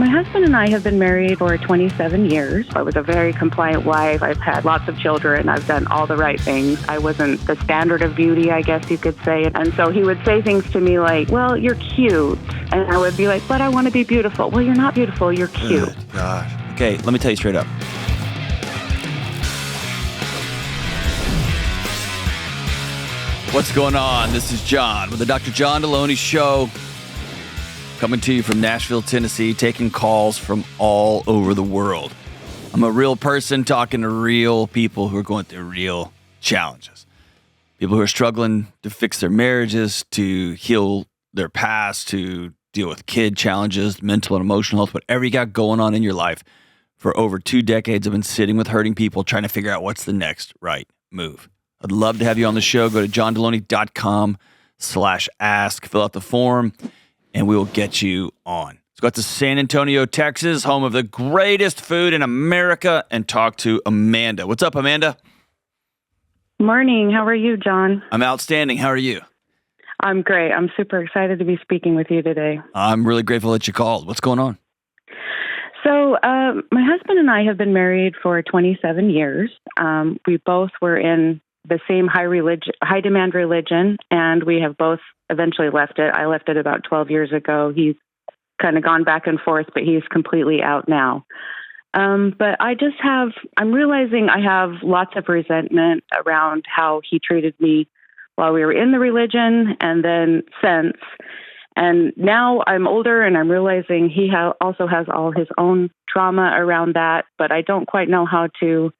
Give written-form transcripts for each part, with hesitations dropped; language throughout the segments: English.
My husband and I have been married for 27 years. I was a very compliant wife. I've had lots of children. I've done all the right things. I wasn't the standard of beauty, I guess you could say. And so he would say things to me like, well, you're cute. And I would be like, but I want to be beautiful. Well, you're not beautiful. You're cute. Good God. Okay, let me tell you straight up. What's going on? This is John with the Dr. John Delony Show. Coming to you from Nashville, Tennessee, taking calls from all over the world. I'm a real person talking to real people who are going through real challenges. People who are struggling to fix their marriages, to heal their past, to deal with kid challenges, mental and emotional health, whatever you got going on in your life. For over 2 decades, I've been sitting with hurting people trying to figure out what's the next right move. I'd love to have you on the show. Go to johndelony.com/ask, fill out the form, and we will get you on. Let's go out to San Antonio, Texas, home of the greatest food in America, and talk to Amanda. What's up, Amanda? Morning. How are you, John? I'm outstanding. How are you? I'm great. I'm super excited to be speaking with you today. I'm really grateful that you called. What's going on? So my husband and I have been married for 27 years. We both were in the same high demand religion, and we have both eventually left it. I left it about 12 years ago. He's kind of gone back and forth, but he's completely out now. But I'm realizing I have lots of resentment around how he treated me while we were in the religion and then since. And now I'm older and I'm realizing he also has all his own trauma around that, but I don't quite know how to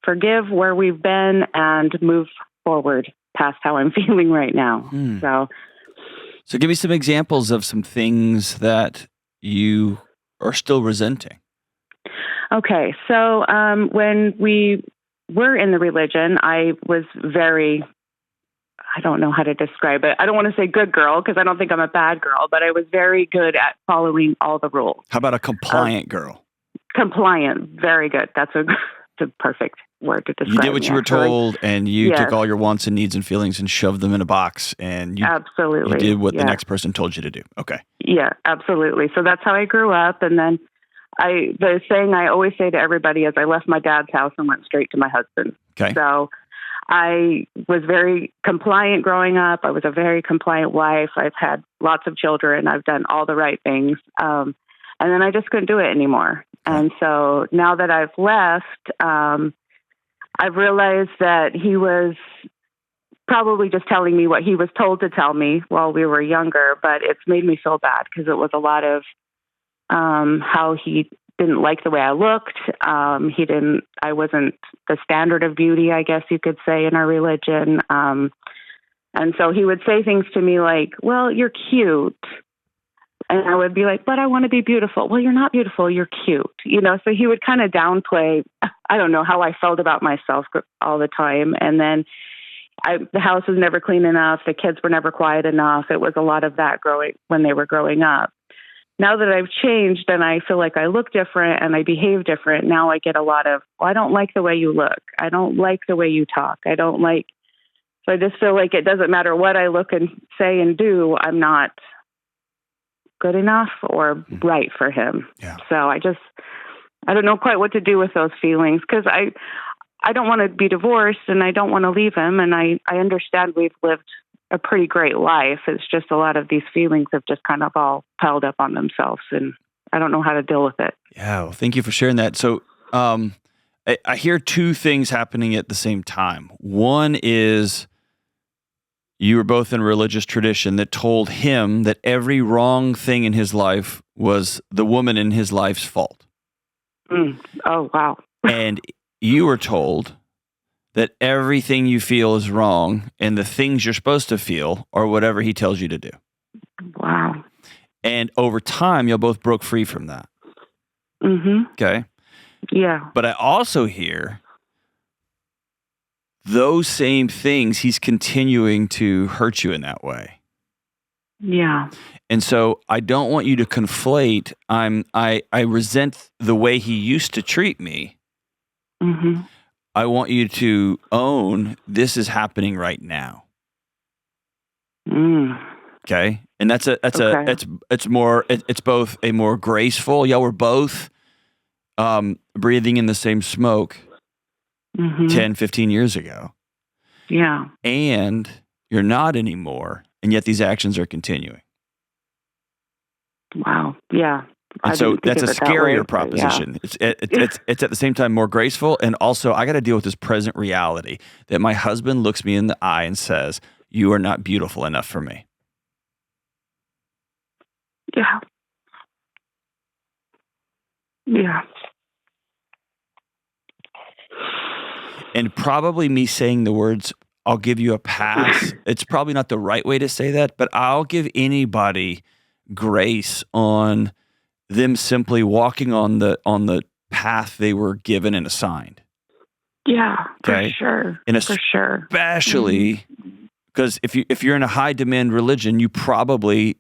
forgive where we've been and move forward past how I'm feeling right now. So give me some examples of some things that you are still resenting. Okay. So when we were in the religion, I was I don't know how to describe it. I don't want to say good girl because I don't think I'm a bad girl, but I was very good at following all the rules. How about a compliant girl? Compliant. Very good. That's a perfect word to describe. You did what you were told, and you Yes. took all your wants and needs and feelings and shoved them in a box, and you Absolutely. did what the Yes. next person told you to do. Okay. Yeah, absolutely. So that's how I grew up. And then the saying I always say to everybody is I left my dad's house and went straight to my husband. Okay. So I was very compliant growing up. I was a very compliant wife. I've had lots of children. I've done all the right things. And then I just couldn't do it anymore. Okay. And so now that I've left, I've realized that he was probably just telling me what he was told to tell me while we were younger, but it's made me feel bad because it was a lot of how he didn't like the way I looked. I wasn't the standard of beauty, I guess you could say, in our religion. And so he would say things to me like, well, you're cute. And I would be like, but I want to be beautiful. Well, you're not beautiful. You're cute. So he would kind of downplay, I don't know, how I felt about myself all the time. And then the house was never clean enough. The kids were never quiet enough. It was a lot of that when they were growing up. Now that I've changed and I feel like I look different and I behave different, now I get a lot of, well, I don't like the way you look. I don't like the way you talk. So I just feel like it doesn't matter what I look and say and do, I'm not good enough or right for him. Yeah. So I don't know quite what to do with those feelings because I don't want to be divorced and I don't want to leave him. And I understand we've lived a pretty great life. It's just a lot of these feelings have just kind of all piled up on themselves, and I don't know how to deal with it. Yeah, well, thank you for sharing that. So I hear two things happening at the same time. One is you were both in a religious tradition that told him that every wrong thing in his life was the woman in his life's fault. Oh, wow. And you were told that everything you feel is wrong and the things you're supposed to feel are whatever he tells you to do. Wow. And over time, you both broke free from that. Mm-hmm. Okay? Yeah. But I also hear those same things, he's continuing to hurt you in that way. Yeah. And so I don't want you to conflate, I resent the way he used to treat me. Mm-hmm. I want you to own this is happening right now. Okay. And it's both a more graceful, y'all were both breathing in the same smoke 10, 15 years ago. Yeah. And you're not anymore. And yet these actions are continuing. Wow. Yeah. And so that's a scarier proposition. Yeah. It's at the same time more graceful. And also I got to deal with this present reality that my husband looks me in the eye and says, you are not beautiful enough for me. Yeah. Yeah. And probably me saying the words, I'll give you a pass. It's probably not the right way to say that, but I'll give anybody grace on them simply walking on the path they were given and assigned. Yeah, okay? For sure. And for sure. Especially because if you're in a high demand religion, you probably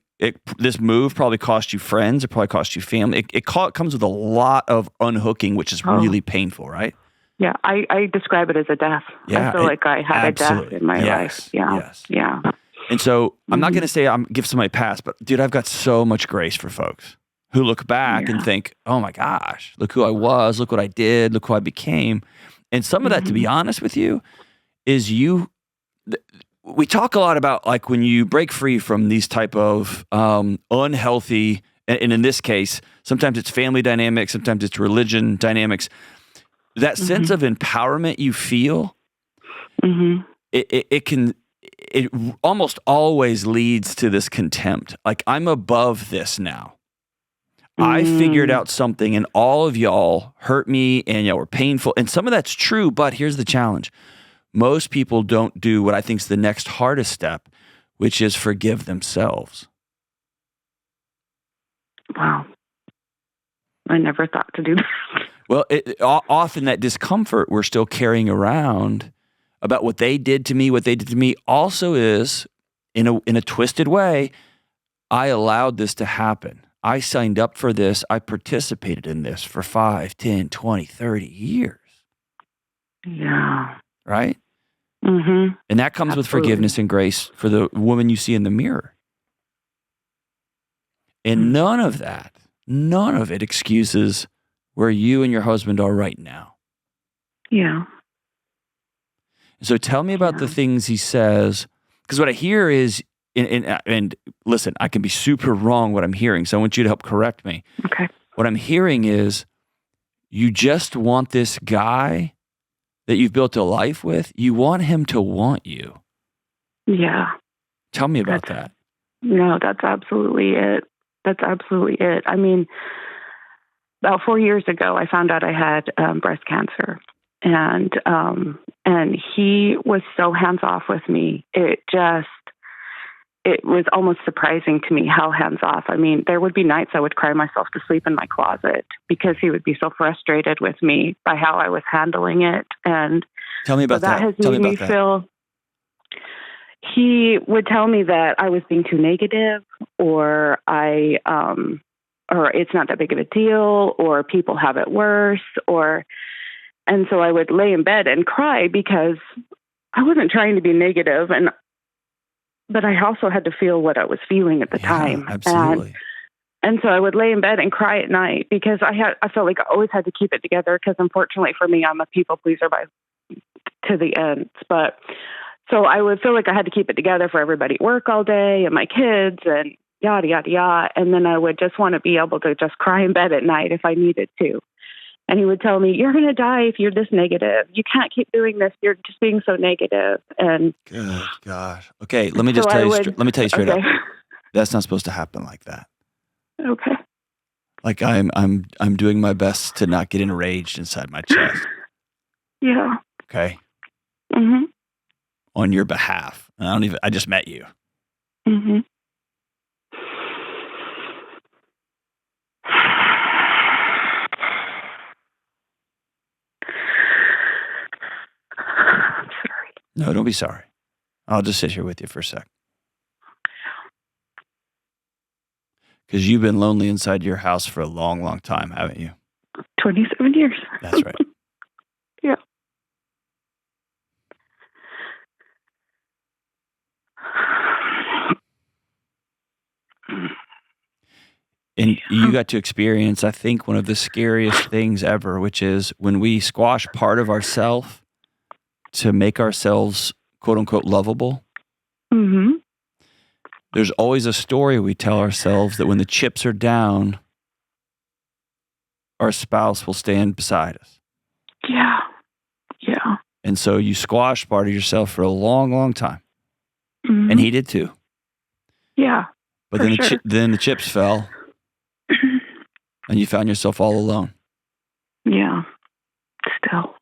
this move probably cost you friends. It probably cost you family. It comes with a lot of unhooking, which is really painful, right? Yeah, I describe it as a death. Yeah, I feel like I had a death in my life. Yeah, yes. Yeah. And so I'm not going to say I'm give somebody a pass, but dude, I've got so much grace for folks who look back and think, oh my gosh, look who I was, look what I did, look who I became. And some of that, to be honest with you, is we talk a lot about like when you break free from these type of unhealthy, and in this case, sometimes it's family dynamics, sometimes it's religion dynamics, that sense of empowerment you feel, it almost always leads to this contempt. Like, I'm above this now. I figured out something and all of y'all hurt me and y'all were painful. And some of that's true, but here's the challenge. Most people don't do what I think is the next hardest step, which is forgive themselves. Wow. I never thought to do that. Well, often that discomfort we're still carrying around about what they did to me, also is, in a twisted way, I allowed this to happen. I signed up for this. I participated in this for 5, 10, 20, 30 years. Yeah. Right? And that comes with forgiveness and grace for the woman you see in the mirror. And none of it excuses where you and your husband are right now. Yeah. So tell me about the things he says, because what I hear is, and listen, I can be super wrong what I'm hearing, so I want you to help correct me. Okay. What I'm hearing is you just want this guy that you've built a life with, you want him to want you. Yeah. Tell me about that. No, that's absolutely it. That's absolutely it. I mean, about 4 years ago, I found out I had breast cancer, and he was so hands off with me. It was almost surprising to me how hands off. I mean, there would be nights I would cry myself to sleep in my closet because he would be so frustrated with me by how I was handling it. And tell me about that. Has made me feel. He would tell me that I was being too negative, or or it's not that big of a deal, or people have it worse, and so I would lay in bed and cry because I wasn't trying to be negative, but I also had to feel what I was feeling at the time. Absolutely. And so I would lay in bed and cry at night because I felt like I always had to keep it together, because unfortunately for me, I'm a people pleaser to the end. But so I would feel like I had to keep it together for everybody at work all day and my kids and yada, yada, yada. And then I would just want to be able to just cry in bed at night if I needed to. And he would tell me, you're going to die if you're this negative. You can't keep doing this. You're just being so negative. And good gosh. Okay, let me just tell you straight up. That's not supposed to happen like that. Okay. Like I'm doing my best to not get enraged inside my chest. Yeah. Okay. Mm-hmm. On your behalf. I just met you. Mm-hmm. I'm sorry. No, don't be sorry. I'll just sit here with you for a sec. Because you've been lonely inside your house for a long, long time, haven't you? 27 years. That's right. Yeah. And you got to experience, I think, one of the scariest things ever, which is when we squash part of ourself to make ourselves, quote unquote, lovable. Mm-hmm. There's always a story we tell ourselves that when the chips are down, our spouse will stand beside us. Yeah. Yeah. And so you squashed part of yourself for a long, long time. Mm-hmm. And he did too. Yeah. But then the chips fell and you found yourself all alone. Yeah. Still.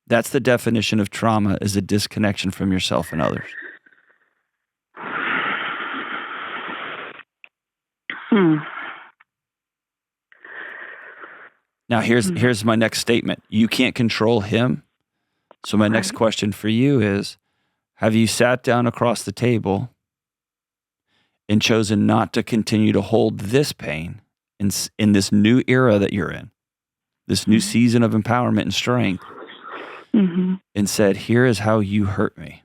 That's the definition of trauma, is a disconnection from yourself and others. Now, here's my next statement. You can't control him. So my next question for you is, have you sat down across the table and chosen not to continue to hold this pain in this new era that you're in, this new season of empowerment and strength, and said, here is how you hurt me?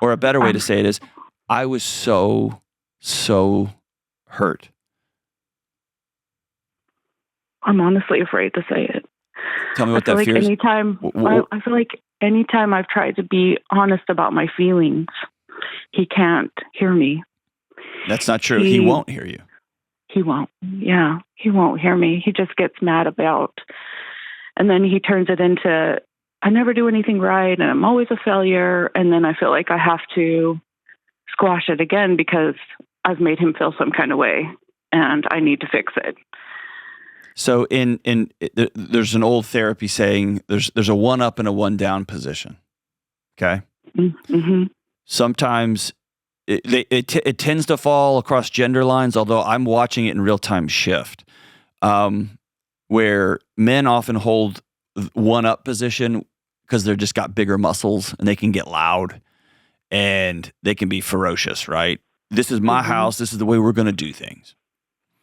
Or a better way to say it is, I was so hurt. I'm honestly afraid to say it. Tell me what that feels. I feel like anytime I've tried to be honest about my feelings, he can't hear me. That's not true. He won't hear you. He won't. Yeah, he won't hear me. He just gets mad about, and then he turns it into, I never do anything right, and I'm always a failure. And then I feel like I have to squash it again because I've made him feel some kind of way, and I need to fix it. So there's an old therapy saying there's a one up and a one down position. Okay. Mm-hmm. Sometimes it tends to fall across gender lines, although I'm watching it in real time shift, where men often hold one up position because they're just got bigger muscles and they can get loud and they can be ferocious, right? This is my house. This is the way we're going to do things.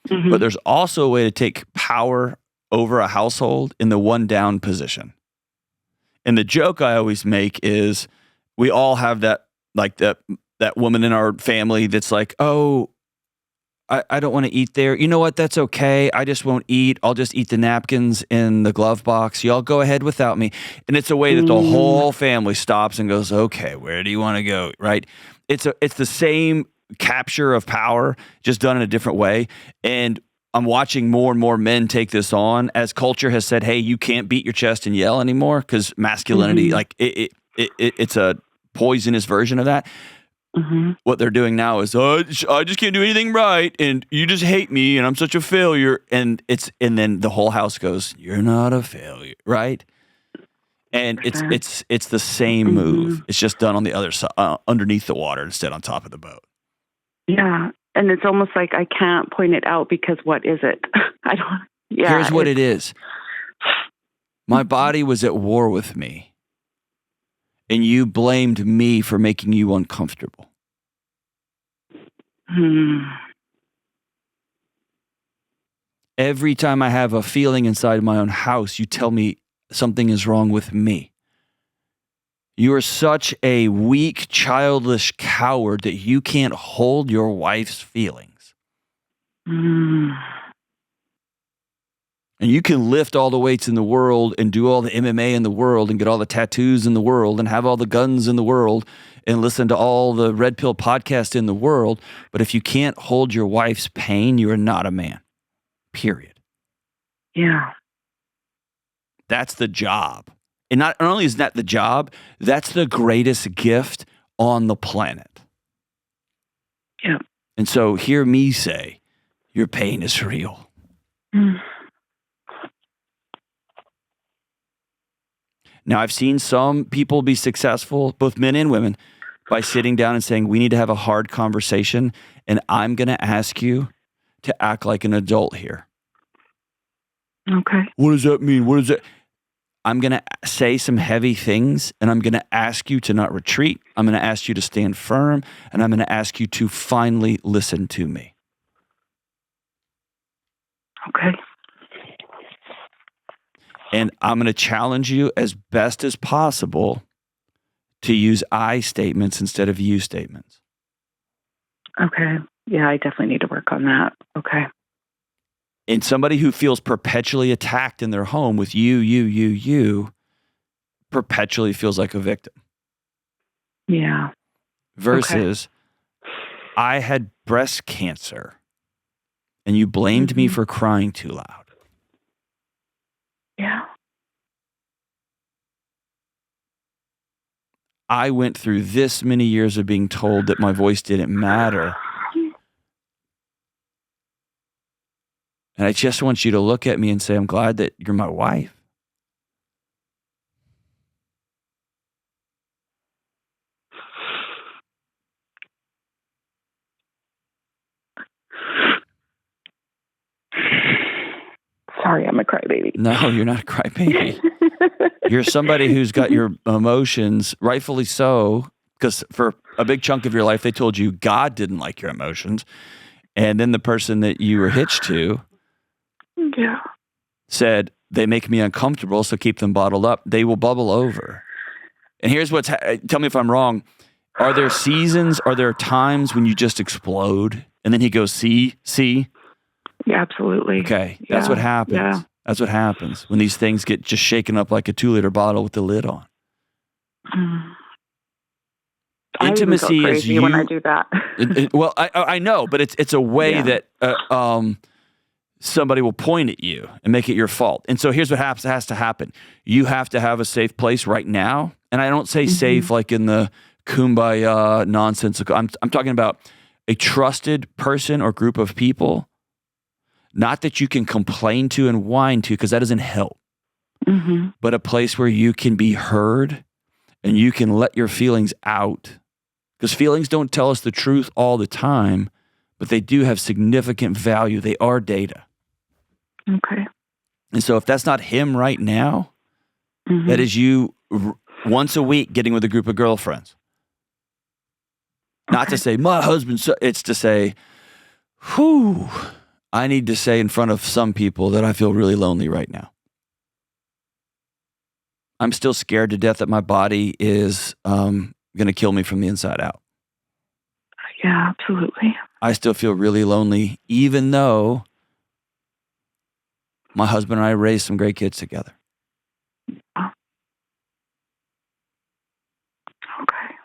But there's also a way to take power over a household in the one down position. And the joke I always make is we all have that woman in our family that's like, oh, I don't want to eat there. You know what? That's okay. I just won't eat. I'll just eat the napkins in the glove box. Y'all go ahead without me. And it's a way that the whole family stops and goes, okay, where do you want to go? Right? It's the same capture of power, just done in a different way. And I'm watching more and more men take this on as culture has said, hey, you can't beat your chest and yell anymore because masculinity, like it's a poisonous version of that. What they're doing now is, I just can't do anything right, and you just hate me, and I'm such a failure. And then the whole house goes, you're not a failure, right? And it's the same move. It's just done on the other side, underneath the water instead on top of the boat. Yeah, and it's almost like I can't point it out because what is it? I don't. Yeah. Here's what it is. My body was at war with me, and you blamed me for making you uncomfortable. Every time I have a feeling inside my own house, you tell me something is wrong with me. You are such a weak, childish coward that you can't hold your wife's feelings. And you can lift all the weights in the world and do all the MMA in the world and get all the tattoos in the world and have all the guns in the world and listen to all the Red Pill podcasts in the world. But if you can't hold your wife's pain, you are not a man. Period. Yeah. That's the job. And not only is that the job, that's the greatest gift on the planet. Yeah. And so hear me say, your pain is real. Now, I've seen some people be successful, both men and women, by sitting down and saying, we need to have a hard conversation, and I'm going to ask you to act like an adult here. Okay. What does that mean? What is that? I'm going to say some heavy things, and I'm going to ask you to not retreat. I'm going to ask you to stand firm, and I'm going to ask you to finally listen to me. Okay. And I'm going to challenge you as best as possible to use I statements instead of you statements. Okay. Yeah, I definitely need to work on that. Okay. And somebody who feels perpetually attacked in their home with you, perpetually feels like a victim. Yeah. Versus, I had breast cancer and you blamed me for crying too loud. Yeah. I went through this many years of being told that my voice didn't matter. And I just want you to look at me and say, I'm glad that you're my wife. Sorry, I'm a crybaby. No, you're not a crybaby. You're somebody who's got your emotions, rightfully so, because for a big chunk of your life, they told you God didn't like your emotions. And then the person that you were hitched to said, they make me uncomfortable, so keep them bottled up. They will bubble over. And here's what's, tell me if I'm wrong. Are there seasons, are there times when you just explode? And then he goes, see? Yeah, absolutely. Okay, that's what happens. Yeah. That's what happens when these things get just shaken up like a 2-liter bottle with the lid on. Intimacy I even go is crazy you. when I do that. Well, I know, but it's a way that somebody will point at you and make it your fault. And so here's what has to happen. You have to have a safe place right now. And I don't say safe like in the kumbaya nonsensical. I'm talking about a trusted person or group of people. Not that you can complain to and whine to, because that doesn't help. But a place where you can be heard and you can let your feelings out. Because feelings don't tell us the truth all the time, but they do have significant value. They are data. Okay. And so if that's not him right now, that is you once a week getting with a group of girlfriends. Not to say, my husband, it's to say, whew, I need to say in front of some people that I feel really lonely right now. I'm still scared to death that my body is going to kill me from the inside out. Yeah, absolutely. I still feel really lonely, even though my husband and I raised some great kids together. Oh. Okay.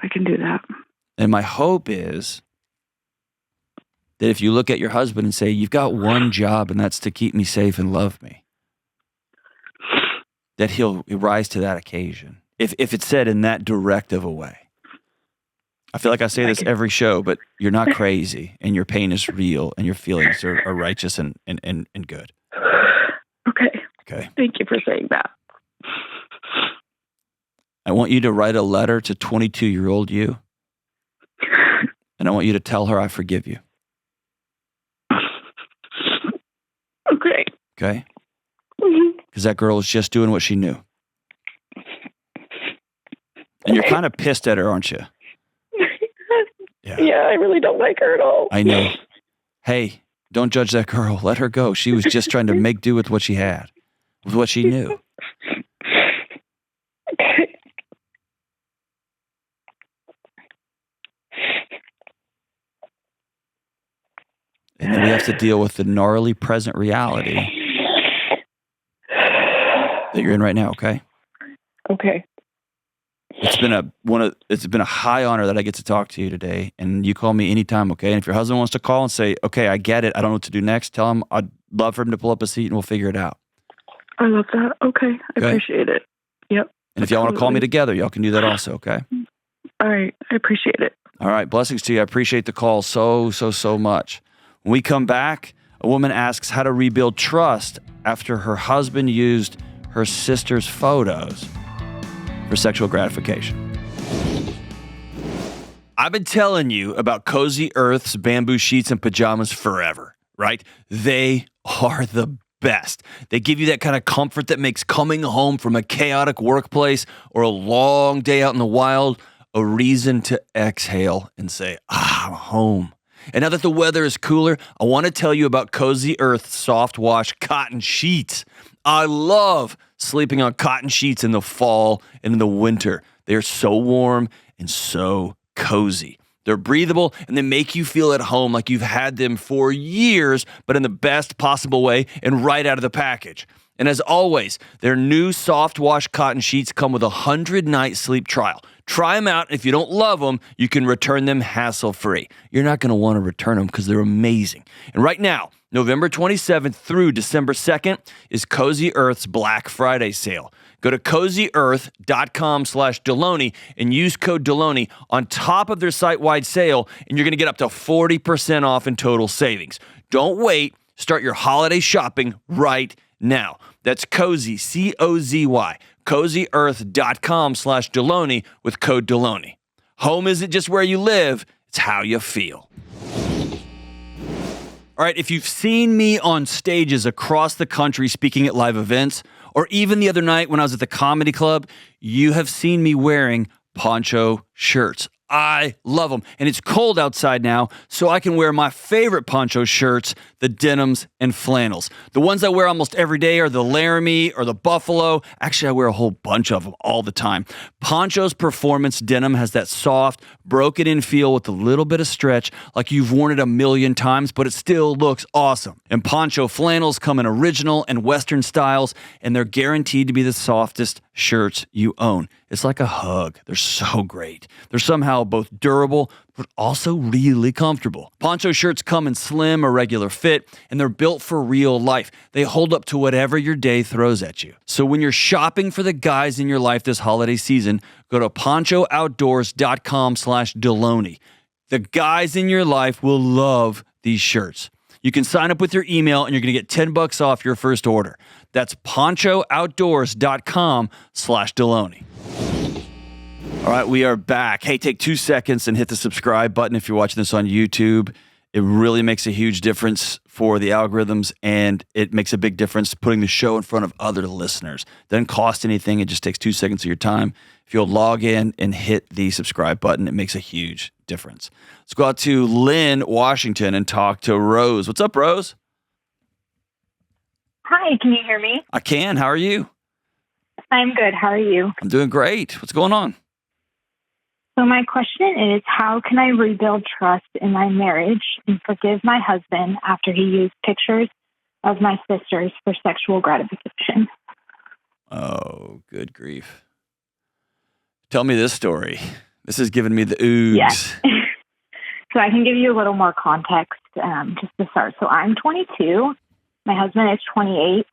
I can do that. And my hope is that if you look at your husband and say, you've got one job and that's to keep me safe and love me, that he'll rise to that occasion. If it's said in that direct of a way. I feel like I say this every show, but you're not crazy and your pain is real and your feelings are righteous and good. Okay. Thank you for saying that. I want you to write a letter to 22-year-old you. And I want you to tell her I forgive you. Okay. Okay? Because that girl was just doing what she knew. And you're kind of pissed at her, aren't you? Yeah, I really don't like her at all. I know. Hey, don't judge that girl. Let her go. She was just trying to make do with what she had, with what she knew. Okay. And then we have to deal with the gnarly present reality that you're in right now, okay? Okay. It's been a high honor that I get to talk to you today, and you call me anytime, okay? And if your husband wants to call and say, okay, I get it, I don't know what to do next, tell him I'd love for him to pull up a seat and we'll figure it out. I love that. Okay. I appreciate it. Yep. And if y'all want to call me together, y'all can do that also, okay? All right. I appreciate it. All right. Blessings to you. I appreciate the call so much. When we come back, a woman asks how to rebuild trust after her husband used her sister's photos for sexual gratification. I've been telling you about Cozy Earth's bamboo sheets and pajamas forever, right? They are the best. They give you that kind of comfort that makes coming home from a chaotic workplace or a long day out in the wild a reason to exhale and say, I'm home. And now that the weather is cooler, I want to tell you about Cozy Earth's soft wash cotton sheets. I love sleeping on cotton sheets in the fall and in the winter. They are so warm and so cozy. They're breathable, and they make you feel at home like you've had them for years, but in the best possible way and right out of the package. And as always, their new soft wash cotton sheets come with a 100-night sleep trial. Try them out, and if you don't love them, you can return them hassle-free. You're not going to want to return them because they're amazing. And right now, November 27th through December 2nd is Cozy Earth's Black Friday sale. Go to cozyearth.com/Delony and use code Delony on top of their site-wide sale, and you're going to get up to 40% off in total savings. Don't wait. Start your holiday shopping right now. That's Cozy, C-O-Z-Y, cozyearth.com/Delony with code Delony. Home isn't just where you live, it's how you feel. All right, if you've seen me on stages across the country speaking at live events, or even the other night when I was at the comedy club, you have seen me wearing poncho shirts. I love them. And it's cold outside now, so I can wear my favorite poncho shirts, the denims and flannels. The ones I wear almost every day are the Laramie or the Buffalo. Actually, I wear a whole bunch of them all the time. Poncho's performance denim has that soft, broken-in feel with a little bit of stretch, like you've worn it a million times, but it still looks awesome. And poncho flannels come in original and Western styles, and they're guaranteed to be the softest shirts you own. It's like a hug. They're so great. They're somehow both durable, but also really comfortable. Poncho shirts come in slim or regular fit, and they're built for real life. They hold up to whatever your day throws at you. So when you're shopping for the guys in your life this holiday season, go to ponchooutdoors.com/Delony. The guys in your life will love these shirts. You can sign up with your email, and you're going to get $10 off your first order. That's ponchooutdoors.com/Delony. All right, we are back. Hey, take 2 seconds and hit the subscribe button if you're watching this on YouTube. It really makes a huge difference for the algorithms, and it makes a big difference putting the show in front of other listeners. Doesn't cost anything. It just takes 2 seconds of your time. If you'll log in and hit the subscribe button, it makes a huge difference. Let's go out to Lynn, Washington, and talk to Rose. What's up, Rose? Hi, can you hear me? I can. How are you? I'm good. How are you? I'm doing great. What's going on? So my question is, how can I rebuild trust in my marriage and forgive my husband after he used pictures of my sisters for sexual gratification? Oh, good grief. Tell me this story. This is giving me the oogs. Yes. So I can give you a little more context just to start. So I'm 22. My husband is 28.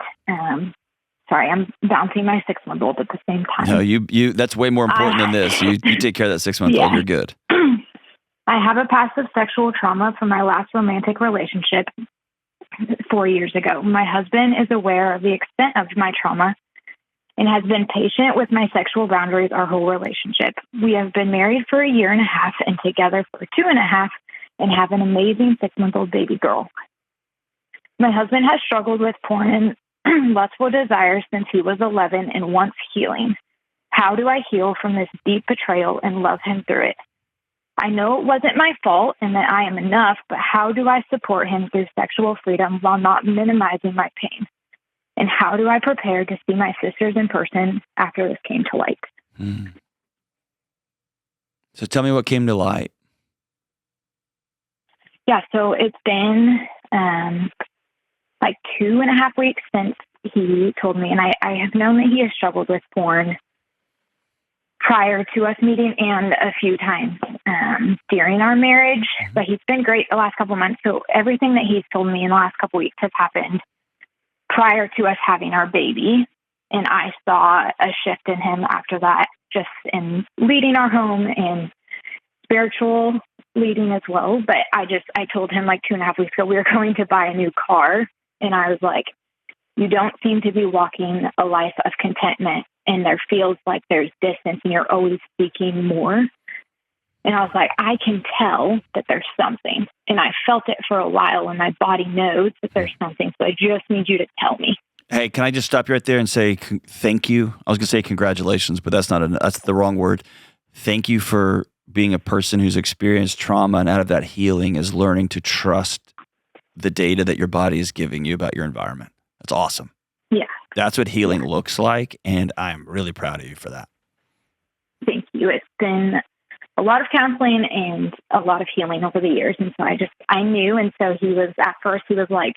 Sorry, I'm bouncing my 6-month-old at the same time. No, you. That's way more important than this. You take care of that 6-month-old. Yeah. You're good. I have a past of sexual trauma from my last romantic relationship 4 years ago. My husband is aware of the extent of my trauma and has been patient with my sexual boundaries our whole relationship. We have been married for 1.5 years and together for 2.5 and have an amazing 6-month-old baby girl. My husband has struggled with porn and lustful desires since he was 11 and wants healing. How do I heal from this deep betrayal and love him through it? I know it wasn't my fault and that I am enough, but how do I support him through sexual freedom while not minimizing my pain? And how do I prepare to see my sisters in person after this came to light? So tell me what came to light. Yeah, so it's been like 2.5 weeks since he told me, and I have known that he has struggled with porn prior to us meeting and a few times during our marriage, but he's been great the last couple months. So everything that he's told me in the last couple weeks has happened prior to us having our baby. And I saw a shift in him after that, just in leading our home and spiritual leading as well. But I told him like 2.5 weeks ago, we were going to buy a new car. And I was like, you don't seem to be walking a life of contentment. And there feels like there's distance and you're always seeking more. And I was like, I can tell that there's something. And I felt it for a while and my body knows that there's something. So I just need you to tell me. Hey, can I just stop you right there and say thank you? I was going to say congratulations, but that's the wrong word. Thank you for being a person who's experienced trauma, and out of that healing is learning to trust the data that your body is giving you about your environment. That's awesome. Yeah. That's what healing looks like, and I'm really proud of you for that. Thank you. It's been a lot of counseling and a lot of healing over the years. And so I knew. And so at first he was like,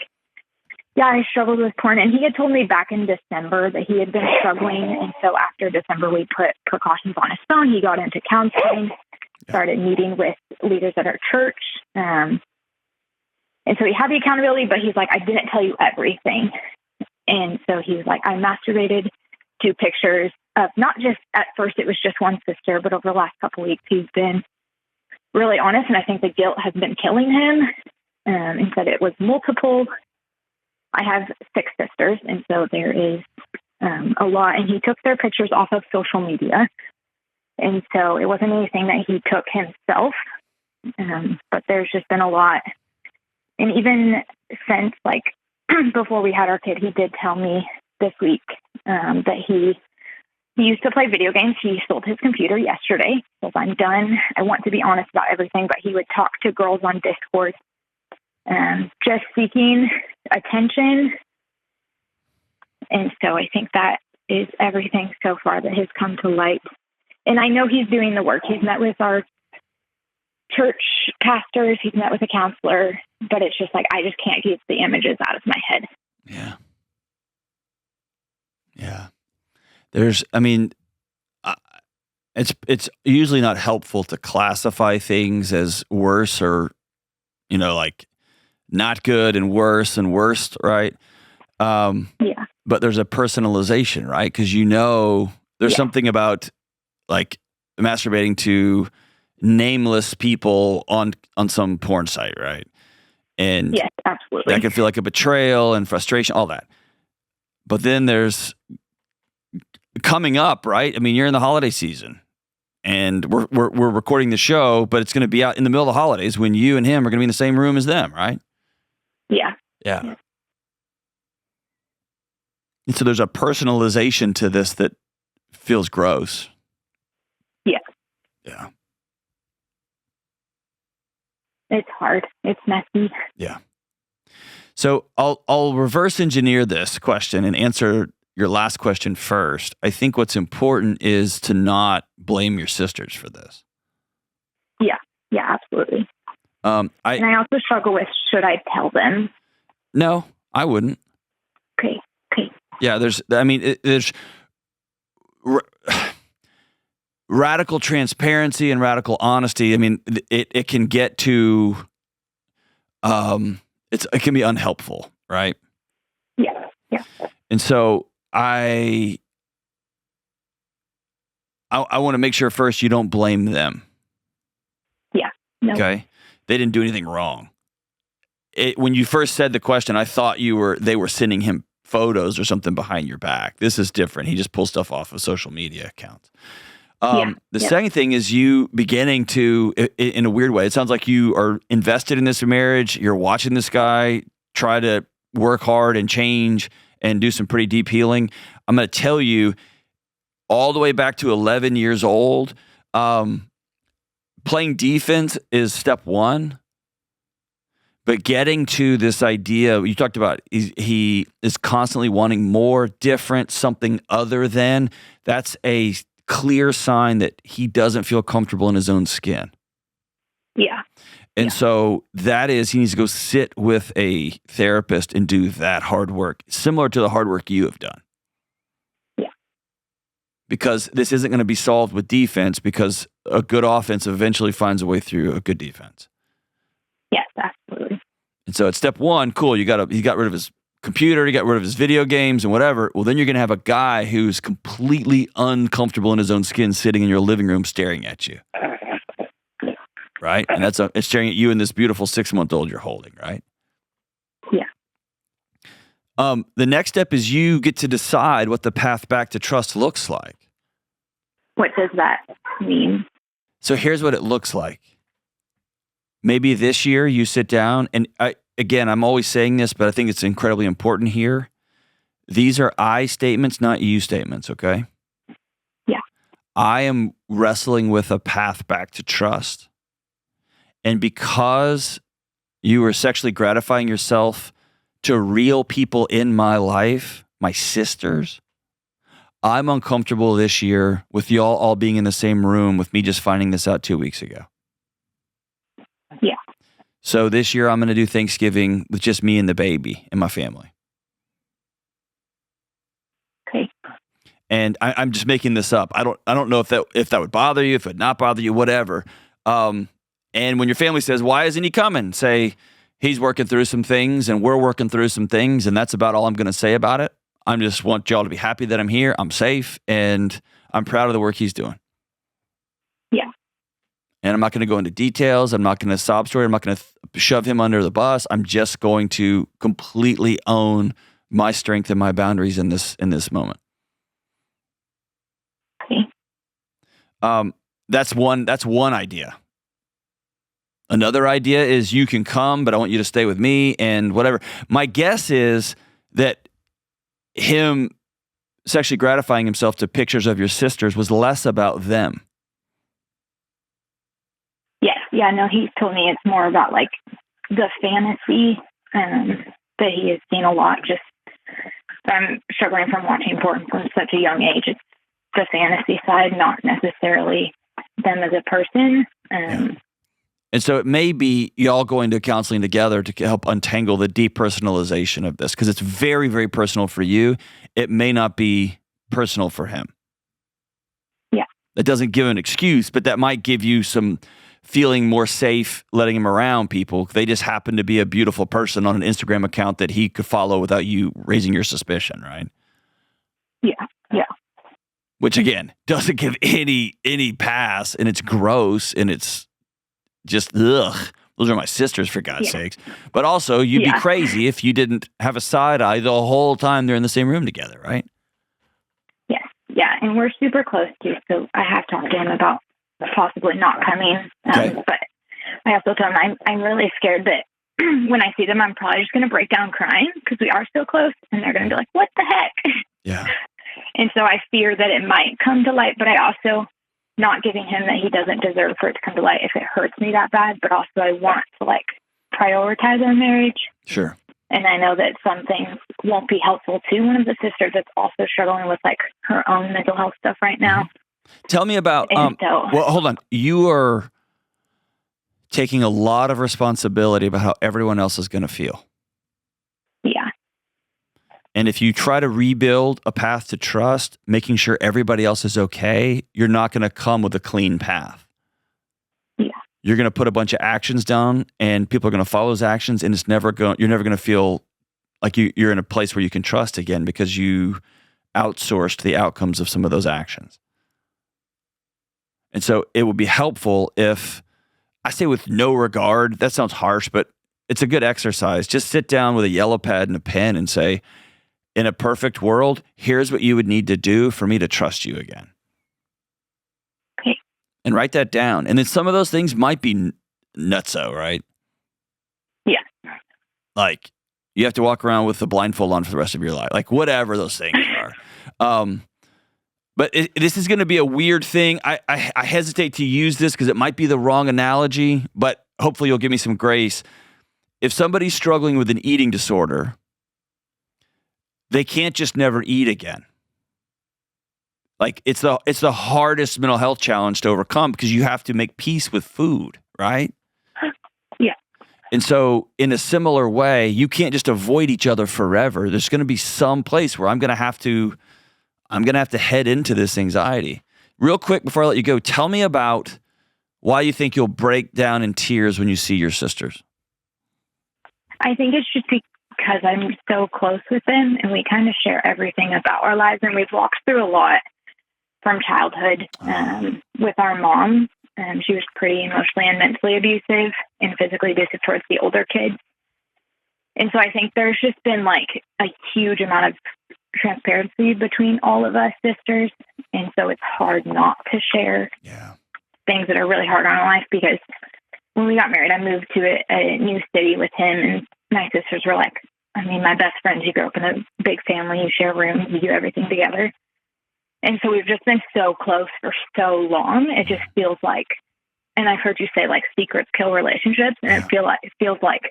yeah, I struggled with porn. And he had told me back in December that he had been struggling. And so after December, we put precautions on his phone. He got into counseling, started meeting with leaders at our church. And so he had the accountability, but he's like, I didn't tell you everything. And so he was like, I masturbated to pictures of not just, at first it was just one sister, but over the last couple of weeks, he's been really honest. And I think the guilt has been killing him, and said it was multiple. I have 6 sisters, and so there is a lot. And he took their pictures off of social media. And so it wasn't anything that he took himself, but there's just been a lot. And even since, like, before we had our kid, he did tell me this week that he used to play video games. He sold his computer yesterday. Says, I'm done. I want to be honest about everything. But he would talk to girls on Discord, just seeking attention. And so I think that is everything so far that has come to light. And I know he's doing the work. He's met with our church pastors. He's met with a counselor. But it's just like, I just can't get the images out of my head. Yeah. Yeah. It's usually not helpful to classify things as worse or, like not good and worse and worst, right? Yeah. But there's a personalization, right? Because there's something about like masturbating to nameless people on some porn site, right? And yes, absolutely. that can feel like a betrayal and frustration, all that. But then there's coming up, right? I mean, you're in the holiday season, and we're recording the show, but it's going to be out in the middle of the holidays when you and him are going to be in the same room as them, right? Yeah. Yeah. And so there's a personalization to this that feels gross. Yeah. Yeah. It's hard. It's messy. Yeah. So I'll reverse engineer this question and answer your last question first. I think what's important is to not blame your sisters for this. Yeah. Yeah, absolutely. And I also struggle with, should I tell them? No, I wouldn't. Okay. Yeah, there's radical transparency and radical honesty. I mean, it can get to, it can be unhelpful, right? Yeah. And so I want to make sure first you don't blame them. Yeah. No. Okay. They didn't do anything wrong. When you first said the question, I thought they were sending him photos or something behind your back. This is different. He just pulls stuff off of social media accounts. The second thing is you beginning to, in a weird way, it sounds like you are invested in this marriage. You're watching this guy try to work hard and change and do some pretty deep healing. I'm going to tell you, all the way back to 11 years old, playing defense is step one. But getting to this idea, you talked about he is constantly wanting more, different, something other than, that's a clear sign that he doesn't feel comfortable in his own skin. Yeah. And so that is, he needs to go sit with a therapist and do that hard work, similar to the hard work you have done. Yeah. Because this isn't going to be solved with defense, because a good offense eventually finds a way through a good defense. Yes, absolutely. And so at step one, cool, he got rid of his computer, he got rid of his video games and whatever. Well, then you're going to have a guy who's completely uncomfortable in his own skin sitting in your living room staring at you. Right? And it's staring at you and this beautiful 6-month-old you're holding, right? Yeah. The next step is you get to decide what the path back to trust looks like. What does that mean? So here's what it looks like. Maybe this year you sit down, and I'm always saying this, but I think it's incredibly important here. These are I statements, not you statements, okay? Yeah. I am wrestling with a path back to trust. And because you were sexually gratifying yourself to real people in my life, my sisters, I'm uncomfortable this year with y'all all being in the same room with me just finding this out 2 weeks ago. Yeah. So this year I'm going to do Thanksgiving with just me and the baby and my family. Okay. And I'm just making this up. I don't know if that would bother you, if it would not bother you, whatever. And when your family says, why isn't he coming? Say, he's working through some things and we're working through some things, and that's about all I'm going to say about it. I just want y'all to be happy that I'm here, I'm safe, and I'm proud of the work he's doing. Yeah. And I'm not going to go into details. I'm not going to sob story. I'm not going to shove him under the bus. I'm just going to completely own my strength and my boundaries in this moment. Okay. That's one idea. Another idea is you can come, but I want you to stay with me and whatever. My guess is that him sexually gratifying himself to pictures of your sisters was less about them. Yes. Yeah. No, he's told me it's more about like the fantasy that he has seen a lot. Just I'm struggling from watching porn from such a young age. It's the fantasy side, not necessarily them as a person. Yeah. And so it may be y'all going to counseling together to help untangle the depersonalization of this, because it's very, very personal for you. It may not be personal for him. Yeah. That doesn't give an excuse, but that might give you some feeling more safe letting him around people. They just happen to be a beautiful person on an Instagram account that he could follow without you raising your suspicion, right? Yeah. Yeah. Which again, doesn't give any pass, and it's gross, and it's just, ugh, those are my sisters, for God's sakes. But also, you'd be crazy if you didn't have a side eye the whole time they're in the same room together, right? Yes. Yeah. And we're super close too. So I have talked to him about possibly not coming. Okay. But I also told him I'm really scared that when I see them, I'm probably just going to break down crying because we are so close. And they're going to be like, what the heck? Yeah. And so I fear that it might come to light, but I also not giving him that he doesn't deserve for it to come to light if it hurts me that bad, but also I want to like prioritize our marriage. Sure. And I know that some things won't be helpful to one of the sisters that's also struggling with like her own mental health stuff right now. Tell me about, well, hold on. You are taking a lot of responsibility about how everyone else is going to feel. Yeah. And if you try to rebuild a path to trust, making sure everybody else is okay, you're not going to come with a clean path. Yeah. You're going to put a bunch of actions down, and people are going to follow those actions, and you're never going to feel like you're in a place where you can trust again because you outsourced the outcomes of some of those actions. And so it would be helpful if, I say with no regard, that sounds harsh, but it's a good exercise. Just sit down with a yellow pad and a pen and say, in a perfect world, here's what you would need to do for me to trust you again. Okay. And write that down. And then some of those things might be nutso, right? Yeah. Like, you have to walk around with the blindfold on for the rest of your life. Like, whatever those things are. But this is going to be a weird thing. I hesitate to use this because it might be the wrong analogy, but hopefully you'll give me some grace. If somebody's struggling with an eating disorder, they can't just never eat again. Like, it's the hardest mental health challenge to overcome because you have to make peace with food, right? Yeah. And so in a similar way, you can't just avoid each other forever. There's going to be some place where I'm going to have to head into this anxiety. Real quick before I let you go, tell me about why you think you'll break down in tears when you see your sisters. I think it's just because I'm so close with them and we kind of share everything about our lives, and we've walked through a lot from childhood with our mom. She was pretty emotionally and mentally abusive and physically abusive towards the older kids. And so I think there's just been like a huge amount of transparency between all of us sisters. And so it's hard not to share things that are really hard on our life, because when we got married, I moved to a new city with him, and my sisters were like, I mean, my best friends, you grew up in a big family, you share rooms, you do everything together. And so we've just been so close for so long. It just feels like, and I've heard you say like secrets kill relationships, and it feels like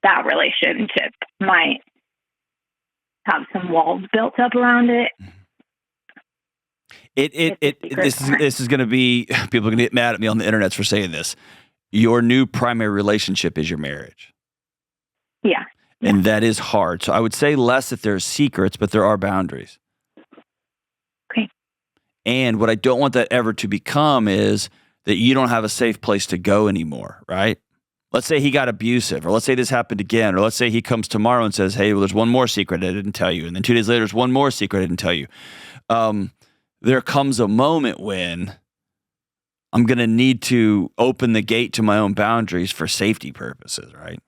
that relationship might have some walls built up around it. This is going to be, people are going to get mad at me on the internet for saying this. Your new primary relationship is your marriage. Yeah. And that is hard. So I would say less if there's secrets, but there are boundaries. Okay. And what I don't want that ever to become is that you don't have a safe place to go anymore, right? Let's say he got abusive, or let's say this happened again, or let's say he comes tomorrow and says, hey, well, there's one more secret I didn't tell you. And then 2 days later, there's one more secret I didn't tell you. There comes a moment when I'm going to need to open the gate to my own boundaries for safety purposes, right?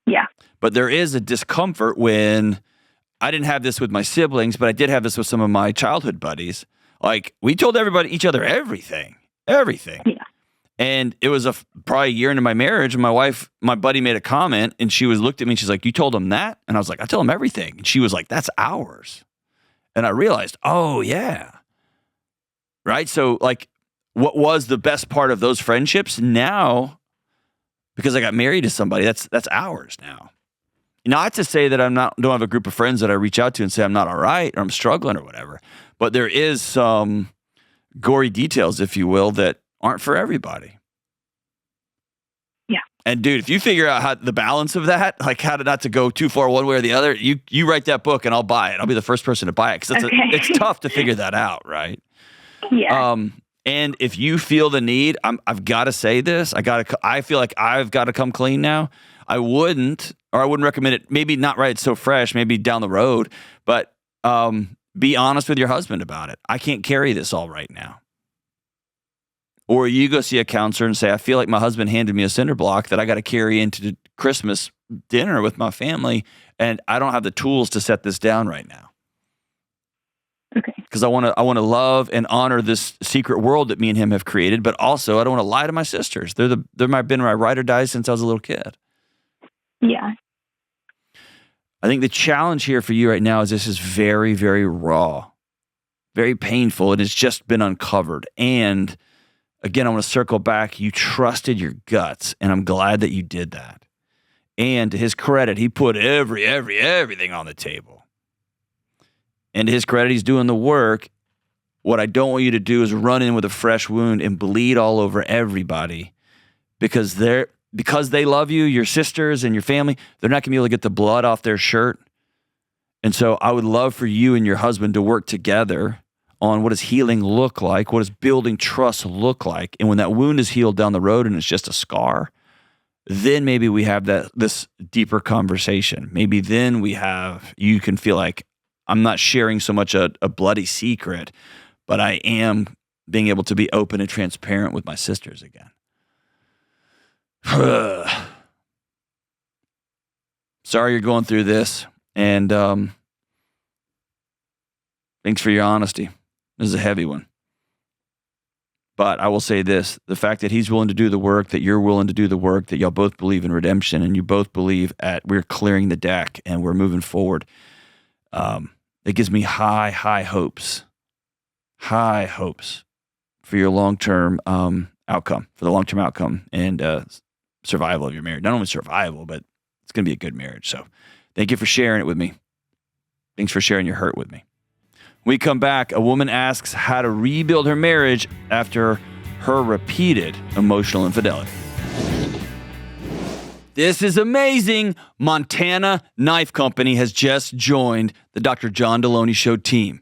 Yeah. But there is a discomfort when I didn't have this with my siblings, but I did have this with some of my childhood buddies. Like, we told each other everything. Yeah. And it was probably a year into my marriage, and my buddy made a comment, and she looked at me and she's like, you told him that? And I was like, I tell him everything. And she was like, that's ours. And I realized, oh yeah. Right? So like, what was the best part of those friendships now, because I got married to somebody, that's ours now. Not to say that don't have a group of friends that I reach out to and say I'm not all right or I'm struggling or whatever, but there is some gory details, if you will, that aren't for everybody. Yeah. And dude, if you figure out how the balance of that, like how to not to go too far one way or the other, you write that book and I'll buy it. I'll be the first person to buy it, because it's tough to figure that out, right? Yeah. And if you feel the need, I've got to say this. I feel like I've got to come clean now. I wouldn't recommend it. Maybe not right so fresh, maybe down the road, but be honest with your husband about it. I can't carry this all right now. Or you go see a counselor and say, I feel like my husband handed me a cinder block that I got to carry into Christmas dinner with my family, and I don't have the tools to set this down right now. Okay. Because I want to love and honor this secret world that me and him have created, but also I don't want to lie to my sisters. They're been my ride or die since I was a little kid. Yeah. I think the challenge here for you right now is this is very, very raw, very painful, and it's just been uncovered. And again, I want to circle back. You trusted your guts, and I'm glad that you did that. And to his credit, he put everything on the table. And to his credit, he's doing the work. What I don't want you to do is run in with a fresh wound and bleed all over everybody, because they love you, your sisters and your family. They're not going to be able to get the blood off their shirt. And so I would love for you and your husband to work together on what does healing look like, what does building trust look like. And when that wound is healed down the road and it's just a scar, then maybe we have this deeper conversation. Maybe then you can feel like, I'm not sharing so much a bloody secret, but I am being able to be open and transparent with my sisters again. Sorry you're going through this, and thanks for your honesty. This is a heavy one. But I will say this, the fact that he's willing to do the work, that you're willing to do the work, that y'all both believe in redemption, and you both believe we're clearing the deck and we're moving forward, it gives me high hopes for your long-term outcome, and survival of your marriage. Not only survival, but it's going to be a good marriage. So thank you for sharing it with me. Thanks for sharing your hurt with me. When we come back, a woman asks how to rebuild her marriage after her repeated emotional infidelity. This is amazing. Montana Knife Company has just joined the Dr. John Delony Show team.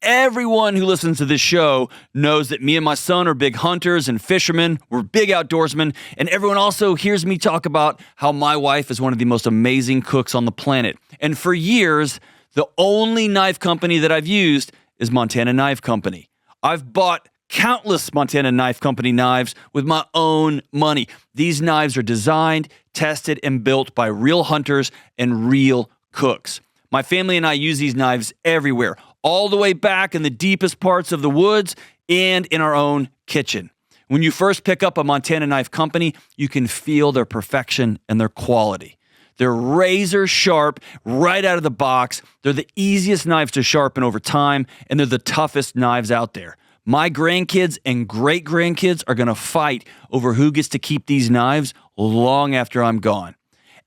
Everyone who listens to this show knows that me and my son are big hunters and fishermen. We're big outdoorsmen. And everyone also hears me talk about how my wife is one of the most amazing cooks on the planet. And for years, the only knife company that I've used is Montana Knife Company. I've bought countless Montana Knife Company knives with my own money. These knives are designed, tested, and built by real hunters and real cooks. My family and I use these knives everywhere, all the way back in the deepest parts of the woods and in our own kitchen. When you first pick up a Montana Knife Company, you can feel their perfection and their quality. They're razor sharp right out of the box. They're the easiest knives to sharpen over time, and they're the toughest knives out there. My grandkids and great-grandkids are going to fight over who gets to keep these knives long after I'm gone.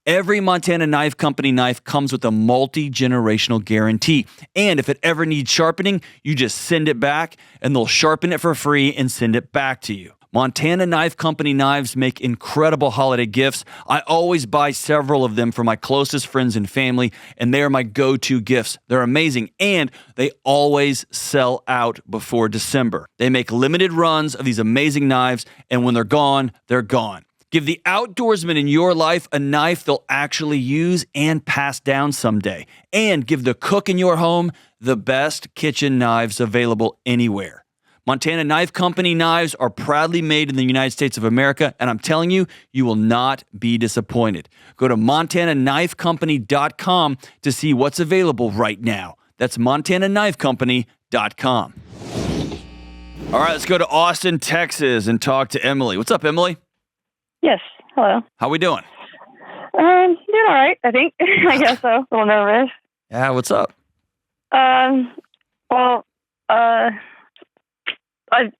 Every Montana Knife Company knife comes with a multi-generational guarantee. And if it ever needs sharpening, you just send it back and they'll sharpen it for free and send it back to you. Montana Knife Company knives make incredible holiday gifts. I always buy several of them for my closest friends and family, and they are my go-to gifts. They're amazing, and they always sell out before December. They make limited runs of these amazing knives, and when they're gone, they're gone. Give the outdoorsman in your life a knife they'll actually use and pass down someday. And give the cook in your home the best kitchen knives available anywhere. Montana Knife Company knives are proudly made in the United States of America, and I'm telling you, you will not be disappointed. Go to montanaknifecompany.com to see what's available right now. That's montanaknifecompany.com. All right, let's go to Austin, Texas, and talk to Emily. What's up, Emily? Yes. Hello. How we doing? Doing all right, I think. I guess so. A little nervous. Yeah, what's up? Well, I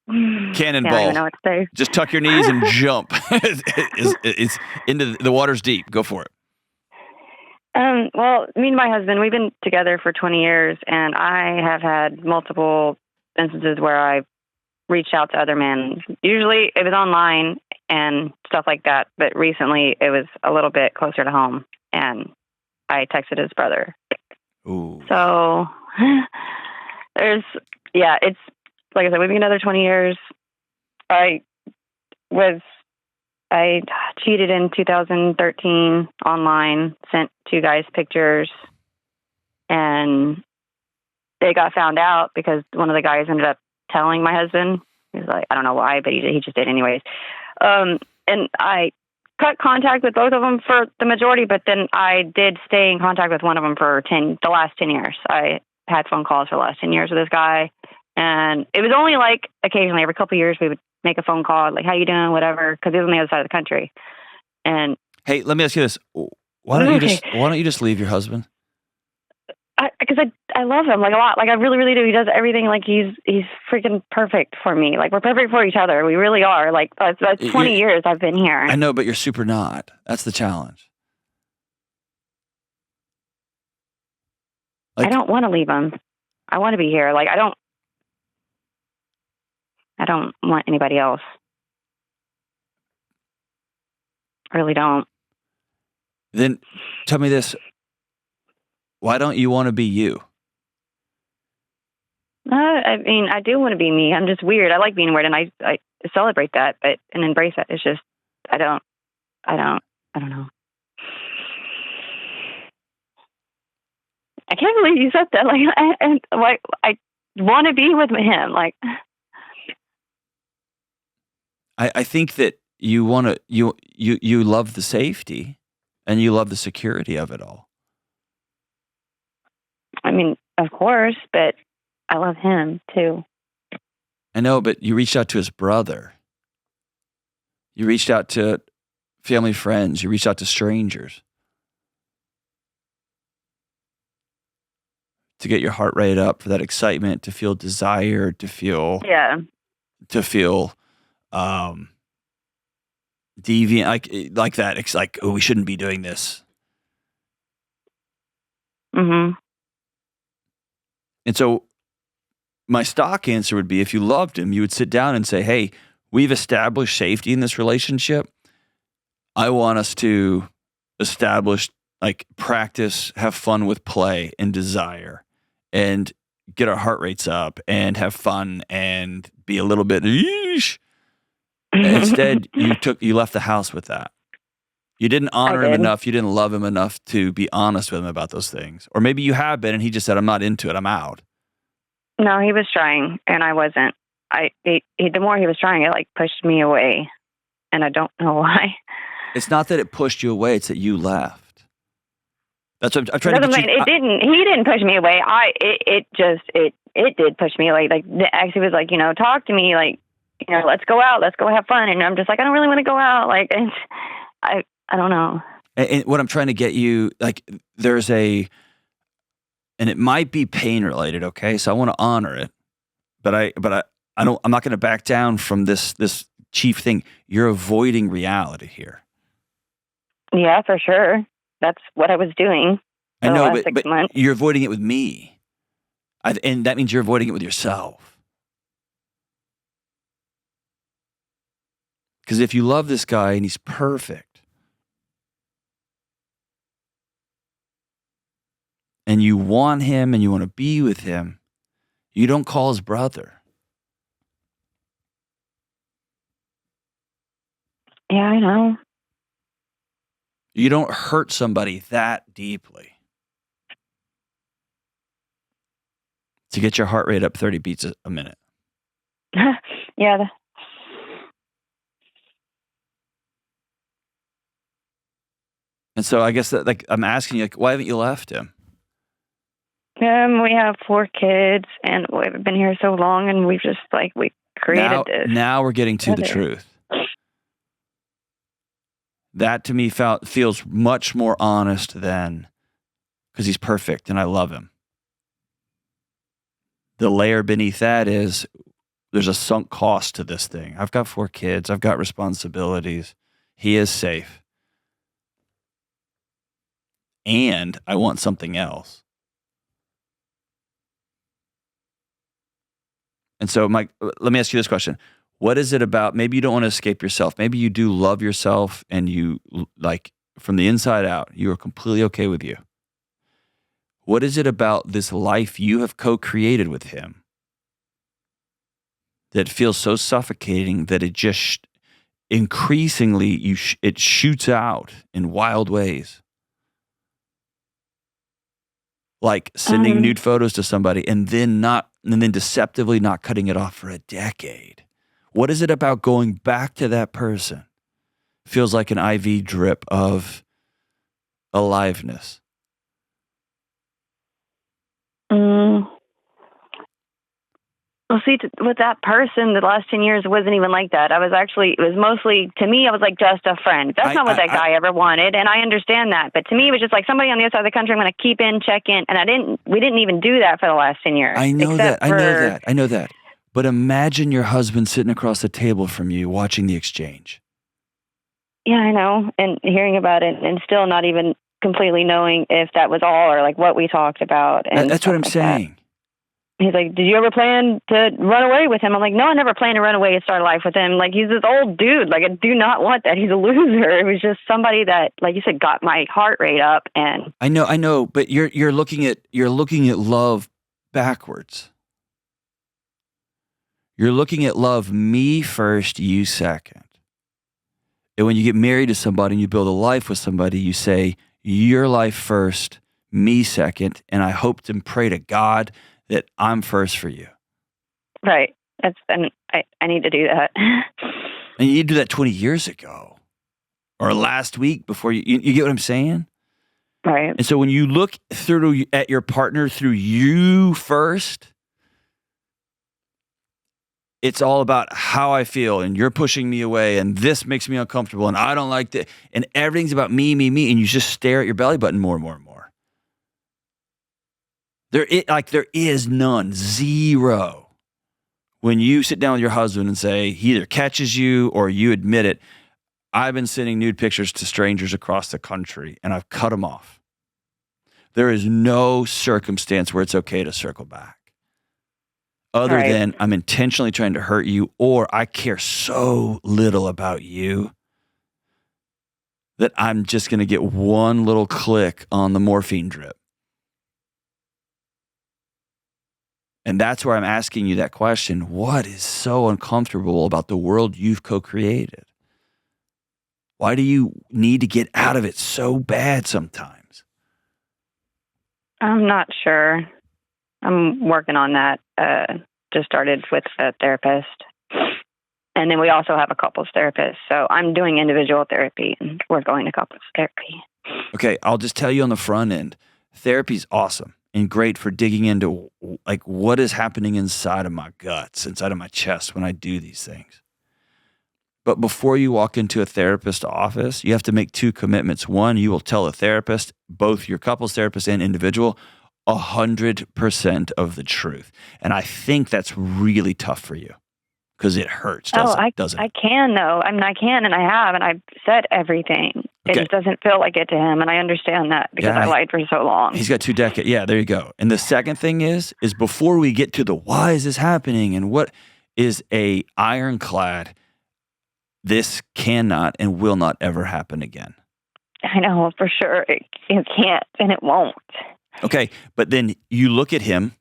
Cannonball. don't even know what to say. Just tuck your knees and jump. It's into the water's deep. Go for it. Well, me and my husband, we've been together for 20 years, and I have had multiple instances where I've reached out to other men. Usually it was online and stuff like that, but recently it was a little bit closer to home, and I texted his brother. Ooh. So it's like I said, we've been together 20 years. I cheated in 2013 online, sent two guys pictures, and they got found out because one of the guys ended up telling my husband. He's like, I don't know why, but he just did anyways. And I cut contact with both of them for the majority, but then I did stay in contact with one of them for the last 10 years. I had phone calls for the last 10 years with this guy. And it was only like occasionally, every couple of years, we would make a phone call, like, how you doing, whatever, because he was on the other side of the country. And hey, let me ask you this: why don't you just leave your husband? Because I love him like a lot. Like I really, really do. He does everything. Like he's freaking perfect for me. Like we're perfect for each other. We really are. Like that's 20 years I've been here. I know, but you're super not. That's the challenge. I don't want to leave him. I want to be here. Like I don't want anybody else. I really don't. Then tell me this. Why don't you want to be you? I mean, I do want to be me. I'm just weird. I like being weird, and I celebrate that, and embrace that. It's just I don't know. I can't believe you said that. Like, I want to be with him. Like, I think that you want to you love the safety and you love the security of it all. I mean, of course, but I love him too. I know, but you reached out to his brother. You reached out to family friends. You reached out to strangers to get your heart rate up, for that excitement, to feel desire, to feel deviant, like that. It's like, oh, we shouldn't be doing this. Mm-hmm. And so my stock answer would be, if you loved him, you would sit down and say, hey, we've established safety in this relationship. I want us to establish, like, practice, have fun with play and desire, and get our heart rates up and have fun and be a little bit, eesh. Instead, you left the house with that. You didn't honor him enough. You didn't love him enough to be honest with him about those things. Or maybe you have been, and he just said, I'm not into it. I'm out. No, he was trying, and I wasn't. The more he was trying, it like pushed me away, and I don't know why. It's not that it pushed you away; it's that you left. That's what I'm trying to get you. It didn't. He didn't push me away. It did push me. Like the ex was like, talk to me, like, let's go out, let's go have fun, and I'm just like, I don't really want to go out. Like, and I don't know. And what I'm trying to get you, like, and it might be pain related, okay? So I want to honor it, but I'm not going to back down from this chief thing. You're avoiding reality here. Yeah, for sure. That's what I was doing for I know, the last 6 months. you're avoiding it with me. And that means you're avoiding it with yourself. Because if you love this guy and he's perfect, and you want him and you want to be with him, you don't call his brother. Yeah, I know. You don't hurt somebody that deeply to get your heart rate up 30 beats a minute. Yeah. And so I guess that, like, I'm asking you, like, why haven't you left him? We have 4 kids, and we've been here so long, and we just, like, we created this. Now we're getting to the truth. That to me feels much more honest than, because he's perfect and I love him. The layer beneath that is there's a sunk cost to this thing. I've got 4 kids. I've got responsibilities. He is safe. And I want something else. And so, Mike, let me ask you this question. What is it about, maybe you don't want to escape yourself. Maybe you do love yourself and you, like, from the inside out, you are completely okay with you. What is it about this life you have co-created with him that feels so suffocating that it just increasingly, it shoots out in wild ways? Like sending nude photos to somebody and then deceptively not cutting it off for a decade. What is it about going back to that person? Feels like an IV drip of aliveness. Well, see, with that person, the last 10 years wasn't even like that. It was mostly, to me, I was like just a friend. That's not what that guy ever wanted, and I understand that. But to me, it was just like somebody on the other side of the country I'm going to keep in, check in, and we didn't even do that for the last 10 years. I know that. But imagine your husband sitting across the table from you watching the exchange. Yeah, I know, and hearing about it and still not even completely knowing if that was all or like what we talked about. And that's what I'm saying. He's like, did you ever plan to run away with him? I'm like, no, I never planned to run away and start a life with him. Like, he's this old dude. Like, I do not want that. He's a loser. It was just somebody that, like you said, got my heart rate up. And I know, but you're looking at love backwards. You're looking at love, me first, you second. And when you get married to somebody and you build a life with somebody, you say, your life first, me second, and I hope and pray to God that I'm first for you. Right. I need to do that. And you do that 20 years ago or last week before you get what I'm saying? Right. And so when you look at your partner through you first, it's all about how I feel and you're pushing me away and this makes me uncomfortable and I don't like that. And everything's about me. And you just stare at your belly button more and more and more. There is none, zero. When you sit down with your husband and say, he either catches you or you admit it, I've been sending nude pictures to strangers across the country and I've cut them off. There is no circumstance where it's okay to circle back. Other than I'm intentionally trying to hurt you or I care so little about you that I'm just going to get one little click on the morphine drip. And that's where I'm asking you that question. What is so uncomfortable about the world you've co-created? Why do you need to get out of it so bad sometimes? I'm not sure. I'm working on that. Just started with a therapist. And then we also have a couples therapist. So I'm doing individual therapy and we're going to couples therapy. Okay, I'll just tell you on the front end, therapy's awesome and great for digging into like what is happening inside of my guts, inside of my chest when I do these things. But before you walk into a therapist's office, you have to make 2 commitments. One, you will tell a therapist, both your couples therapist and individual, 100% of the truth. And I think that's really tough for you because it hurts, doesn't it? I can though. I mean, I can and I have, and I've said everything. It just doesn't feel like it to him, and I understand that because I lied for so long. He's got 2 decades. Yeah, there you go. And the second thing is before we get to the why is this happening and what is a ironclad, this cannot and will not ever happen again. I know for sure it can't and it won't. Okay, but then you look at him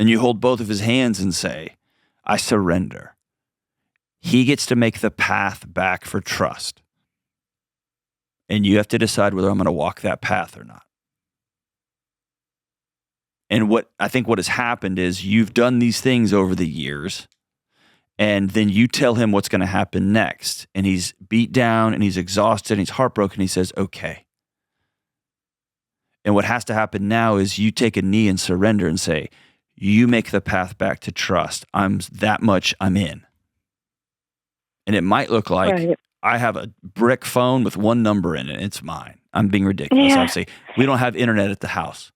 and you hold both of his hands and say, I surrender. He gets to make the path back for trust. And you have to decide whether I'm going to walk that path or not. And what has happened is you've done these things over the years, and then you tell him what's going to happen next. And he's beat down and he's exhausted and he's heartbroken. He says, okay. And what has to happen now is you take a knee and surrender and say, you make the path back to trust. I'm in. And it might look like, right, I have a brick phone with one number in it. It's mine. I'm being ridiculous. Yeah. I'd say, we don't have internet at the house.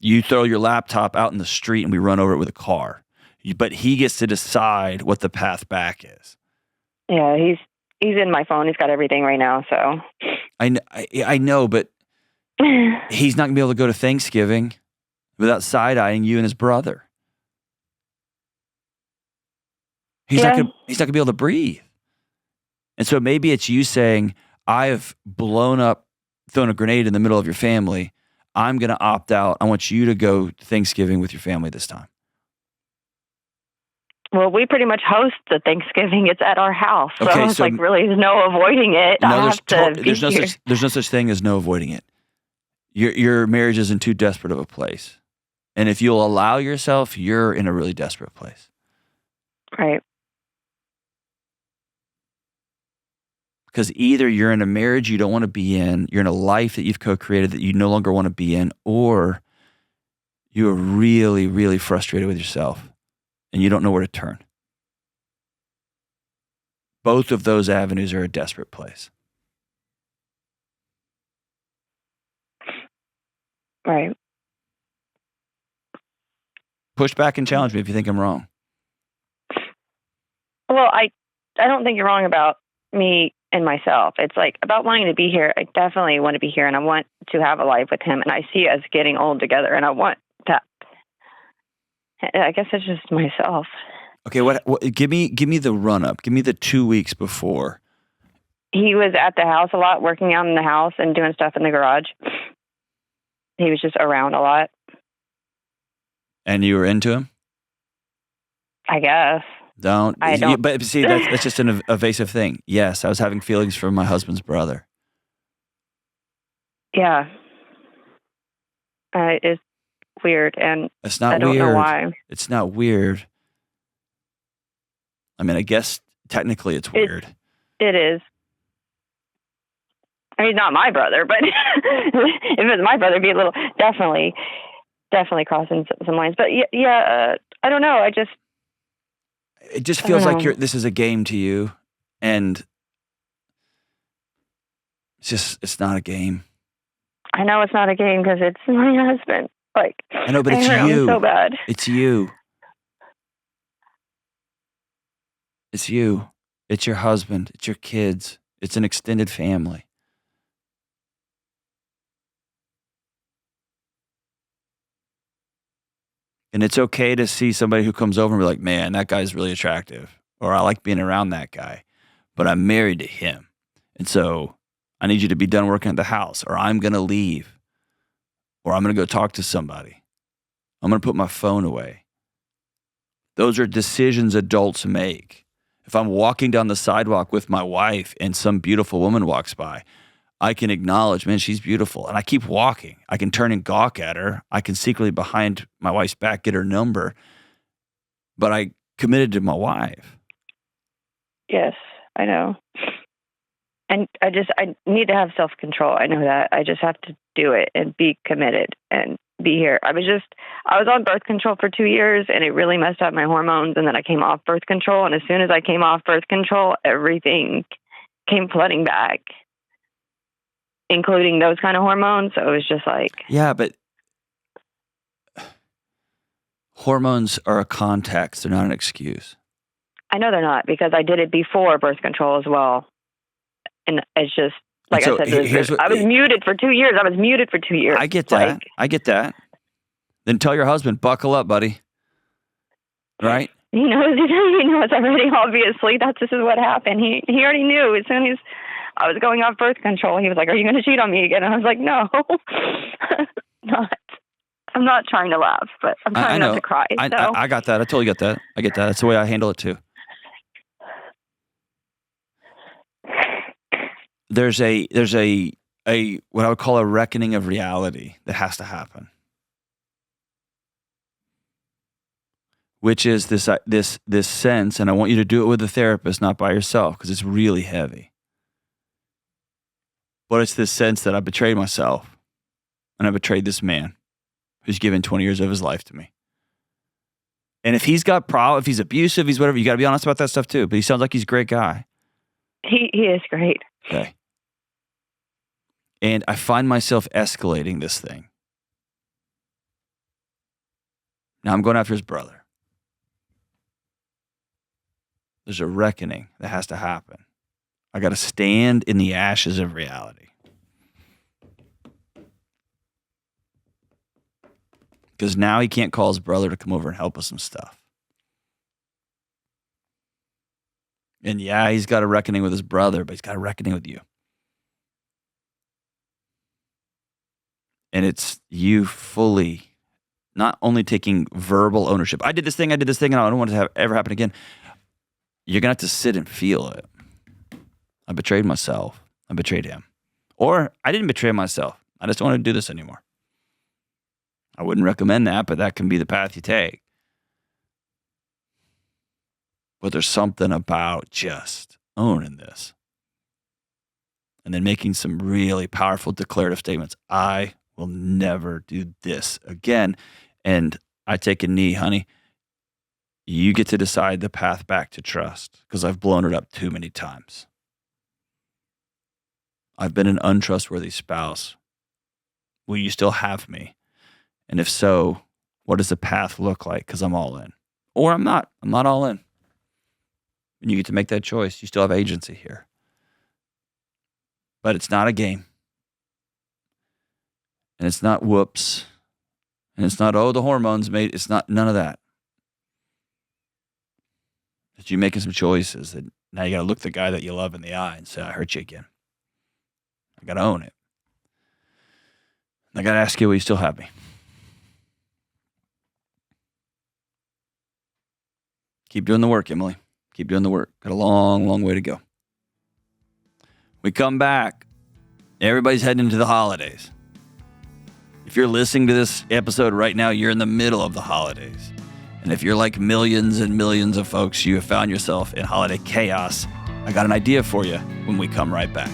You throw your laptop out in the street and we run over it with a car. But he gets to decide what the path back is. Yeah, he's in my phone. He's got everything right now. So I know, but he's not going to be able to go to Thanksgiving without side-eyeing you and his brother. He's not going to be able to breathe. And so maybe it's you saying, I have thrown a grenade in the middle of your family. I'm going to opt out. I want you to go Thanksgiving with your family this time. Well, we pretty much host the Thanksgiving. It's at our house. So Okay, it's really, there's no avoiding it. No, there's no such thing as no avoiding it. Your marriage is in too desperate of a place. And if you'll allow yourself, you're in a really desperate place. Right. Because either you're in a marriage you don't want to be in, you're in a life that you've co-created that you no longer want to be in, or you are really, really frustrated with yourself and you don't know where to turn. Both of those avenues are a desperate place. Right. Push back and challenge me if you think I'm wrong. Well, I don't think you're wrong about me and myself. It's like about wanting to be here. I definitely want to be here and I want to have a life with him, and I see us getting old together and I want that. I guess it's just myself. Okay, what give me the run up. Give me the 2 weeks before. He was at the house a lot, working out in the house and doing stuff in the garage. He was just around a lot. And you were into him? I guess. I don't. But see, that's just an evasive thing. Yes, I was having feelings for my husband's brother. Yeah. It's weird, and it's not I don't know why. It's not weird. I mean, I guess technically it's weird. It is. I mean, not my brother, but if it was my brother, it'd be a little, definitely crossing some lines. But I don't know. It just feels like this is a game to you, and it's not a game. I know it's not a game because it's my husband. I know, but it's you. So bad. It's you. It's you. It's your husband. It's your kids. It's an extended family. And it's okay to see somebody who comes over and be like, man, that guy's really attractive. Or I like being around that guy. But I'm married to him. And so I need you to be done working at the house. Or I'm going to leave. Or I'm going to go talk to somebody. I'm going to put my phone away. Those are decisions adults make. If I'm walking down the sidewalk with my wife and some beautiful woman walks by, I can acknowledge, man, she's beautiful. And I keep walking. I can turn and gawk at her. I can secretly behind my wife's back get her number. But I committed to my wife. Yes, I know. And I need to have self-control. I know that. I just have to do it and be committed and be here. I was on birth control for 2 years, and it really messed up my hormones. And then I came off birth control. And as soon as I came off birth control, everything came flooding back, including those kind of hormones. So it was just like... Yeah, but hormones are a context. They're not an excuse. I know they're not, because I did it before birth control as well. And it's just... Like so I said, I was muted for 2 years. I get that. I get that. Then tell your husband, buckle up, buddy. Right? He knows already, obviously. This is what happened. He already knew. As soon as I was going off birth control, he was like, are you going to cheat on me again? And I was like, no. I'm not trying to laugh, but I'm trying not to cry. I got that. I totally get that. I get that. That's the way I handle it too. There's a what I would call a reckoning of reality that has to happen. Which is this sense, and I want you to do it with a therapist, not by yourself, because it's really heavy. But it's this sense that I betrayed myself, and I betrayed this man who's given 20 years of his life to me. And if he's got if he's abusive, he's whatever, you got to be honest about that stuff too. But he sounds like he's a great guy. He is great. Okay. And I find myself escalating this thing. Now I'm going after his brother. There's a reckoning that has to happen. I got to stand in the ashes of reality. Because now he can't call his brother to come over and help us some stuff. And yeah, he's got a reckoning with his brother, but he's got a reckoning with you. And it's you fully not only taking verbal ownership. I did this thing, and I don't want it to ever happen again. You're going to have to sit and feel it. I betrayed myself. I betrayed him. Or I didn't betray myself. I just don't want to do this anymore. I wouldn't recommend that, but that can be the path you take. But there's something about just owning this. And then making some really powerful declarative statements. I will never do this again. And I take a knee, honey. You get to decide the path back to trust, because I've blown it up too many times. I've been an untrustworthy spouse. Will you still have me? And if so, what does the path look like? Because I'm all in. Or I'm not. I'm not all in. And you get to make that choice. You still have agency here. But it's not a game. And it's not whoops. And it's not, the hormones made. It's not none of that. That you're making some choices that now you got to look the guy that you love in the eye and say, I hurt you again. I got to own it. I got to ask you, will you still have me? Keep doing the work, Emily. Keep doing the work. Got a long, long way to go. We come back. Everybody's heading into the holidays. If you're listening to this episode right now, you're in the middle of the holidays. And if you're like millions and millions of folks, you have found yourself in holiday chaos, I got an idea for you when we come right back.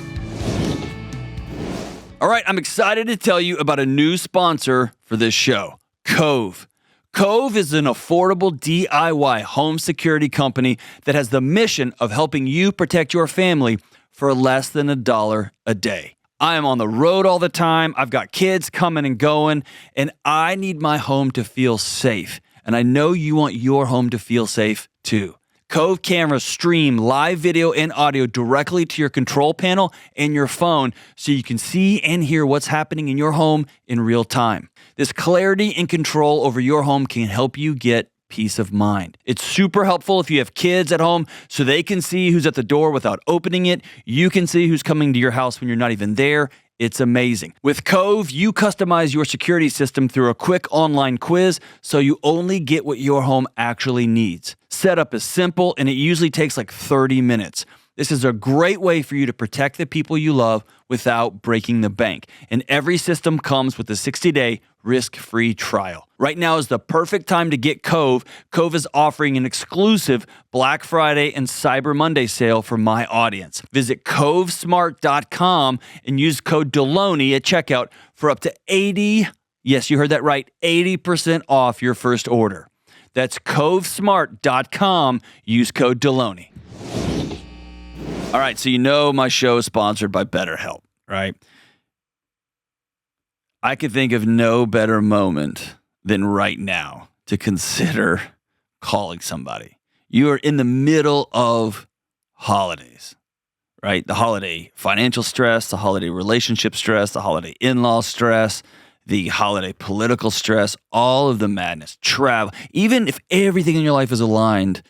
All right, I'm excited to tell you about a new sponsor for this show, Cove. Cove is an affordable DIY home security company that has the mission of helping you protect your family for less than $1 a day. I am on the road all the time. I've got kids coming and going, and I need my home to feel safe. And I know you want your home to feel safe too. Cove cameras stream live video and audio directly to your control panel and your phone so you can see and hear what's happening in your home in real time. This clarity and control over your home can help you get peace of mind. It's super helpful if you have kids at home so they can see who's at the door without opening it. You can see who's coming to your house when you're not even there. It's amazing. With Cove, you customize your security system through a quick online quiz so you only get what your home actually needs. Setup is simple and it usually takes like 30 minutes. This is a great way for you to protect the people you love without breaking the bank. And every system comes with a 60-day risk-free trial. Right now is the perfect time to get Cove. Cove is offering an exclusive Black Friday and Cyber Monday sale for my audience. Visit covesmart.com and use code Delony at checkout for up to 80%, yes, you heard that right, 80% off your first order. That's covesmart.com. Use code Delony. All right, so you know my show is sponsored by BetterHelp, right? I could think of no better moment than right now to consider calling somebody. You are in the middle of holidays, right? The holiday financial stress, the holiday relationship stress, the holiday in-law stress, the holiday political stress, all of the madness, travel. Even if everything in your life is aligned,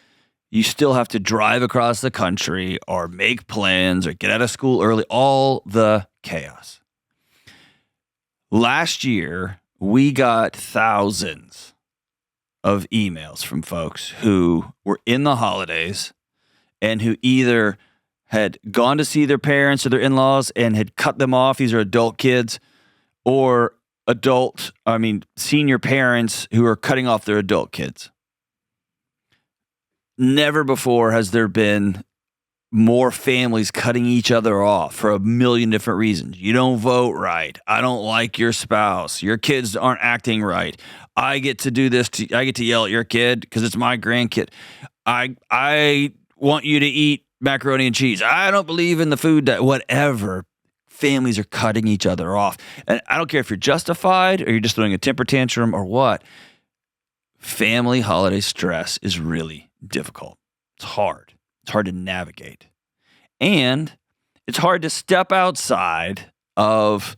you still have to drive across the country or make plans or get out of school early, all the chaos. Last year, we got thousands of emails from folks who were in the holidays and who either had gone to see their parents or their in-laws and had cut them off. These are adult kids, or senior parents who are cutting off their adult kids. Never before has there been more families cutting each other off for a million different reasons. You don't vote right. I don't like your spouse. Your kids aren't acting right. I get to do this. I get to yell at your kid because it's my grandkid. I want you to eat macaroni and cheese. I don't believe in the food that whatever. Families are cutting each other off. And I don't care if you're justified or you're just throwing a temper tantrum or what. Family holiday stress is really difficult. It's hard. It's hard to navigate. And it's hard to step outside of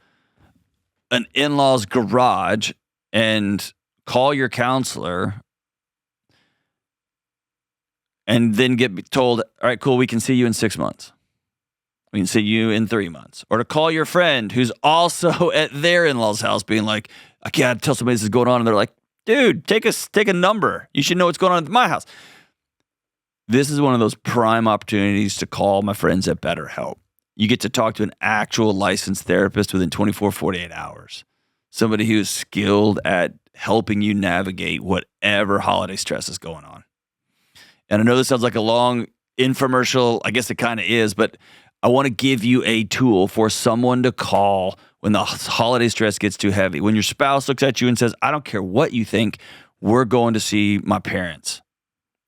an in-law's garage and call your counselor and then get told, all right, cool, we can see you in 6 months. We can see you in 3 months. Or to call your friend who's also at their in-law's house being like, I can't tell somebody this is going on. And they're like, dude, take a number. You should know what's going on at my house. This is one of those prime opportunities to call my friends at BetterHelp. You get to talk to an actual licensed therapist within 24, 48 hours. Somebody who is skilled at helping you navigate whatever holiday stress is going on. And I know this sounds like a long infomercial. I guess it kind of is, but I want to give you a tool for someone to call when the holiday stress gets too heavy. When your spouse looks at you and says, I don't care what you think, we're going to see my parents.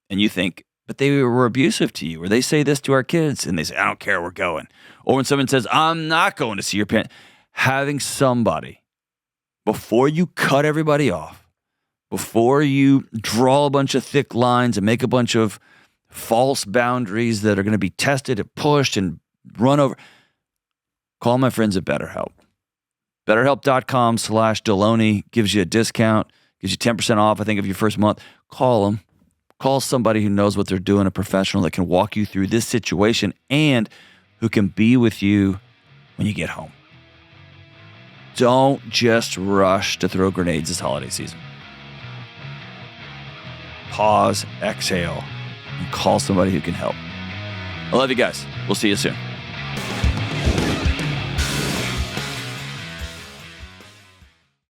And you think, but they were abusive to you, or they say this to our kids, and they say, I don't care, we're going. Or when someone says, I'm not going to see your parents, having somebody, before you cut everybody off, before you draw a bunch of thick lines and make a bunch of false boundaries that are going to be tested and pushed and run over, call my friends at BetterHelp. BetterHelp.com/Delony gives you a discount, gives you 10% off, I think, of your first month. Call them. Call somebody who knows what they're doing, a professional that can walk you through this situation and who can be with you when you get home. Don't just rush to throw grenades this holiday season. Pause, exhale, and call somebody who can help. I love you guys. We'll see you soon.